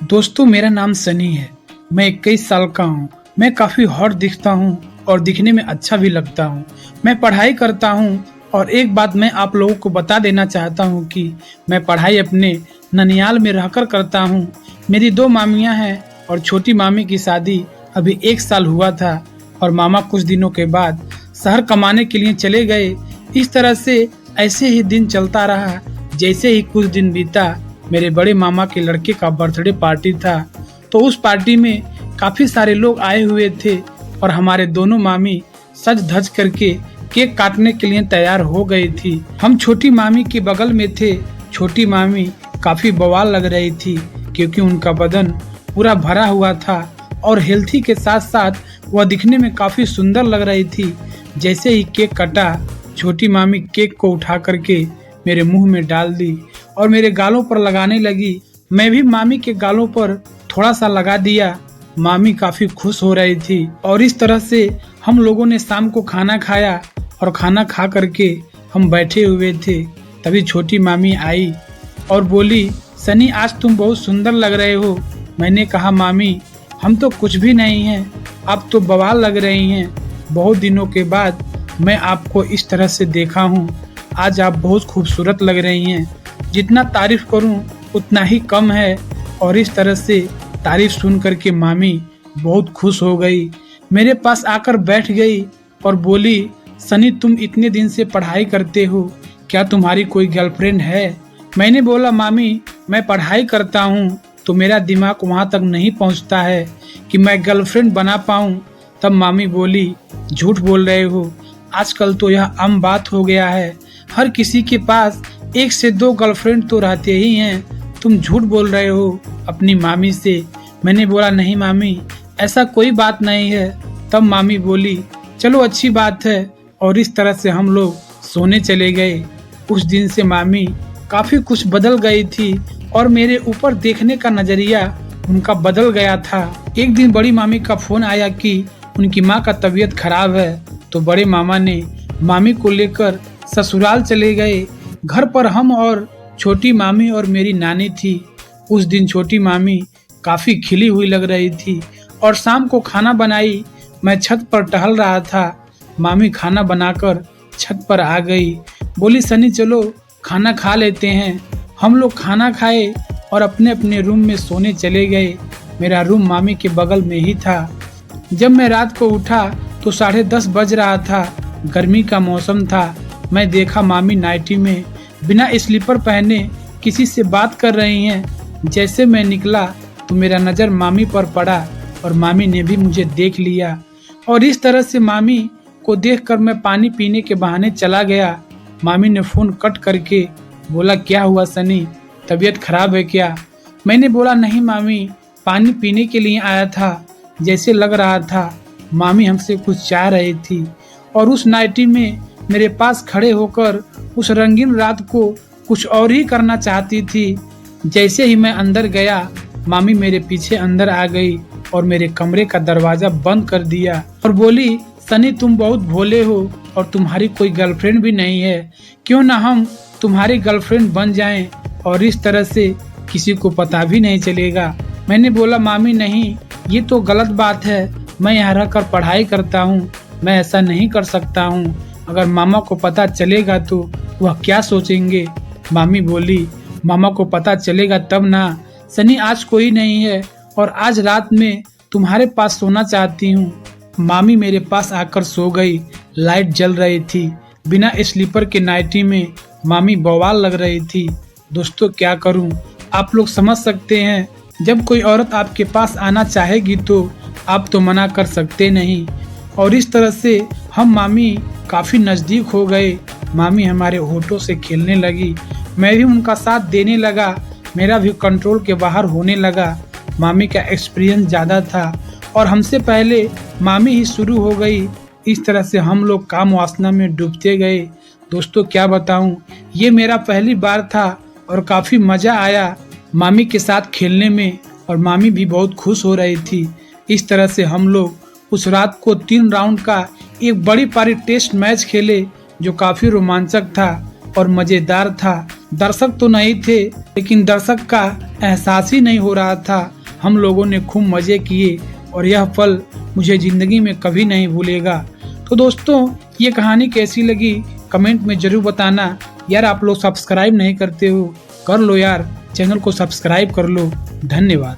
दोस्तों, मेरा नाम सनी है। मैं 21 साल का हूँ। मैं काफ़ी हॉट दिखता हूँ और दिखने में अच्छा भी लगता हूँ। मैं पढ़ाई करता हूँ और एक बात मैं आप लोगों को बता देना चाहता हूँ कि मैं पढ़ाई अपने ननियाल में रहकर करता हूँ। मेरी 2 मामियाँ हैं और छोटी मामी की शादी अभी 1 साल हुआ था और मामा कुछ दिनों के बाद शहर कमाने के लिए चले गए। इस तरह से ऐसे ही दिन चलता रहा। जैसे ही कुछ दिन बीता, मेरे बड़े मामा के लड़के का बर्थडे पार्टी था, तो उस पार्टी में काफी सारे लोग आए हुए थे और हमारे दोनों मामी सज धज करके केक काटने के लिए तैयार हो गई थी। हम छोटी मामी के बगल में थे। छोटी मामी काफी बवाल लग रही थी क्योंकि उनका बदन पूरा भरा हुआ था और हेल्थी के साथ साथ वह दिखने में काफी सुंदर लग रही थी। जैसे ही केक कटा, छोटी मामी केक को उठा करके मेरे मुंह में डाल दी और मेरे गालों पर लगाने लगी। मैं भी मामी के गालों पर थोड़ा सा लगा दिया। मामी काफी खुश हो रही थी और इस तरह से हम लोगों ने शाम को खाना खाया और खाना खा करके हम बैठे हुए थे। तभी छोटी मामी आई और बोली, सनी आज तुम बहुत सुंदर लग रहे हो। मैंने कहा, मामी हम तो कुछ भी नहीं हैं, आप तो बवाल लग रही हैं। बहुत दिनों के बाद मैं आपको इस तरह से देखा हूँ। आज आप बहुत खूबसूरत लग रही हैं। जितना तारीफ करूं उतना ही कम है। और इस तरह से तारीफ सुन करके मामी बहुत खुश हो गई, मेरे पास आकर बैठ गई और बोली, सनी तुम इतने दिन से पढ़ाई करते हो, क्या तुम्हारी कोई गर्लफ्रेंड है? मैंने बोला, मामी मैं पढ़ाई करता हूँ तो मेरा दिमाग वहाँ तक नहीं पहुँचता है कि मैं गर्लफ्रेंड बना पाऊँ। तब मामी बोली, झूठ बोल रहे हो, आजकल तो यह आम बात हो गया है। हर किसी के पास 1 से 2 गर्लफ्रेंड तो रहते ही हैं। तुम झूठ बोल रहे हो अपनी मामी से। मैंने बोला, नहीं मामी ऐसा कोई बात नहीं है। तब मामी बोली, चलो अच्छी बात है। और इस तरह से हम लोग सोने चले गए। उस दिन से मामी काफी कुछ बदल गई थी और मेरे ऊपर देखने का नजरिया उनका बदल गया था। एक दिन बड़ी मामी का फोन आया कि उनकी माँ का तबीयत खराब है, तो बड़े मामा ने मामी को लेकर ससुराल चले गए। घर पर हम और छोटी मामी और मेरी नानी थी। उस दिन छोटी मामी काफी खिली हुई लग रही थी और शाम को खाना बनाई। मैं छत पर टहल रहा था। मामी खाना बनाकर छत पर आ गई, बोली, सनी चलो खाना खा लेते हैं। हम लोग खाना खाए और अपने अपने रूम में सोने चले गए। मेरा रूम मामी के बगल में ही था। जब मैं रात को उठा तो 10:30 बज रहा था। गर्मी का मौसम था। मैं देखा मामी नाइटी में बिना स्लीपर पहने किसी से बात कर रही हैं। जैसे मैं निकला तो मेरा नज़र मामी पर पड़ा और मामी ने भी मुझे देख लिया। और इस तरह से मामी को देखकर मैं पानी पीने के बहाने चला गया। मामी ने फ़ोन कट करके बोला, क्या हुआ सनी, तबीयत खराब है क्या? मैंने बोला, नहीं मामी पानी पीने के लिए आया था। जैसे लग रहा था मामी हमसे कुछ चाह रही थी और उस नाइटी में मेरे पास खड़े होकर उस रंगीन रात को कुछ और ही करना चाहती थी। जैसे ही मैं अंदर गया, मामी मेरे पीछे अंदर आ गई और मेरे कमरे का दरवाजा बंद कर दिया और बोली, सनी तुम बहुत भोले हो और तुम्हारी कोई गर्लफ्रेंड भी नहीं है। क्यों ना हम तुम्हारी गर्लफ्रेंड बन जाएं और इस तरह से किसी को पता भी नहीं चलेगा। मैंने बोला, मामी नहीं, ये तो गलत बात है। मैं यहाँ रहकर पढ़ाई करता हूँ, मैं ऐसा नहीं कर सकता हूँ। अगर मामा को पता चलेगा तो वह क्या सोचेंगे? मामी बोली, मामा को पता चलेगा तब ना। सनी आज कोई नहीं है और आज रात में तुम्हारे पास सोना चाहती हूँ। मामी मेरे पास आकर सो गई। लाइट जल रही थी। बिना स्लीपर के नाइटी में मामी बवाल लग रही थी। दोस्तों क्या करूँ, आप लोग समझ सकते हैं, जब कोई औरत आपके पास आना चाहेगी तो आप तो मना कर सकते नहीं। और इस तरह से हम मामी काफ़ी नज़दीक हो गए। मामी हमारे होठों से खेलने लगी, मैं भी उनका साथ देने लगा। मेरा भी कंट्रोल के बाहर होने लगा। मामी का एक्सपीरियंस ज़्यादा था और हमसे पहले मामी ही शुरू हो गई। इस तरह से हम लोग काम वासना में डूबते गए। दोस्तों क्या बताऊं, ये मेरा पहली बार था और काफ़ी मज़ा आया मामी के साथ खेलने में और मामी भी बहुत खुश हो रही थी। इस तरह से हम लोग उस रात को 3 राउंड का एक बड़ी पारी टेस्ट मैच खेले जो काफ़ी रोमांचक था और मज़ेदार था। दर्शक तो नहीं थे, लेकिन दर्शक का एहसास ही नहीं हो रहा था। हम लोगों ने खूब मजे किए और यह पल मुझे जिंदगी में कभी नहीं भूलेगा। तो दोस्तों, ये कहानी कैसी लगी कमेंट में जरूर बताना। यार आप लोग सब्सक्राइब नहीं करते हो, कर लो यार, चैनल को सब्सक्राइब कर लो। धन्यवाद।